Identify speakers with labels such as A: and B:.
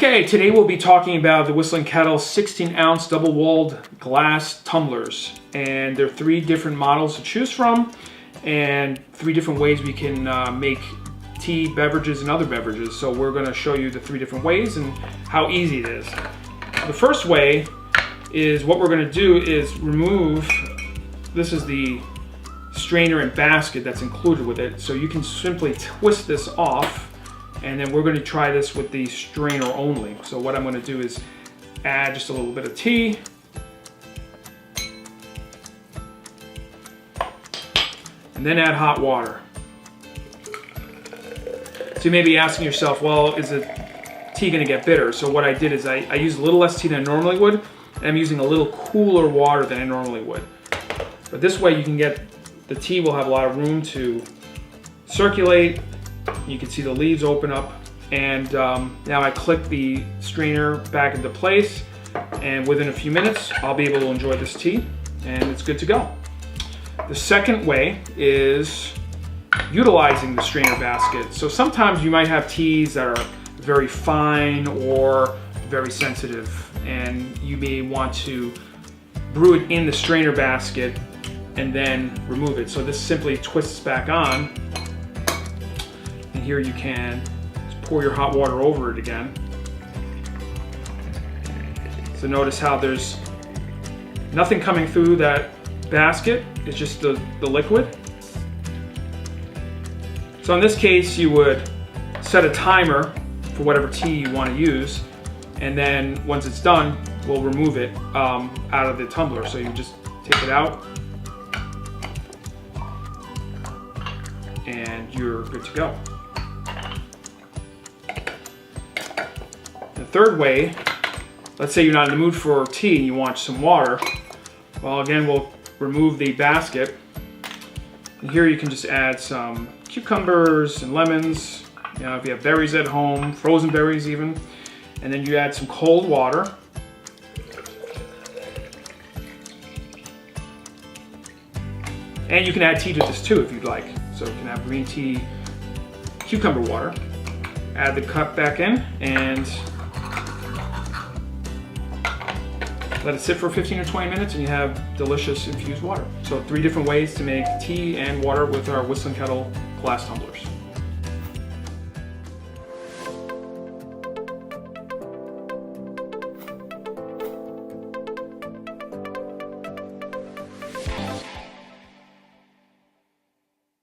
A: Okay, today we'll be talking about the Whistling Kettle 16-ounce double-walled glass tumblers. And there are 3 different models to choose from and 3 different ways we can make tea, beverages, and other beverages. So we're going to show you the 3 different ways and how easy it is. The first way is what we're going to do is remove, this is the strainer and basket that's included with it. So you can simply twist this off. And then we're going to try this with the strainer only. So what I'm going to do is add just a little bit of tea. And then add hot water. So you may be asking yourself, well, is the tea going to get bitter? So what I did is I used a little less tea than I normally would. And I'm using a little cooler water than I normally would. But this way you can get, the tea will have a lot of room to circulate. You can see the leaves open up, and now I click the strainer back into place, and within a few minutes I'll be able to enjoy this tea and it's good to go. The second way is utilizing the strainer basket. So sometimes you might have teas that are very fine or very sensitive, and you may want to brew it in the strainer basket and then remove it. So this simply twists back on. Here you can just pour your hot water over it again. So notice how there's nothing coming through that basket, it's just the liquid. So in this case you would set a timer for whatever tea you want to use, and then once it's done we'll remove it out of the tumbler. So you just take it out and you're good to go. The third way, let's say you're not in the mood for tea and you want some water. Well, again, we'll remove the basket. And here you can just add some cucumbers and lemons. You know, if you have berries at home, frozen berries even. And then you add some cold water. And you can add tea to this too if you'd like. So you can have green tea, cucumber water. Add the cup back in and let it sit for 15 or 20 minutes and you have delicious infused water. So 3 different ways to make tea and water with our Whistling Kettle glass tumblers.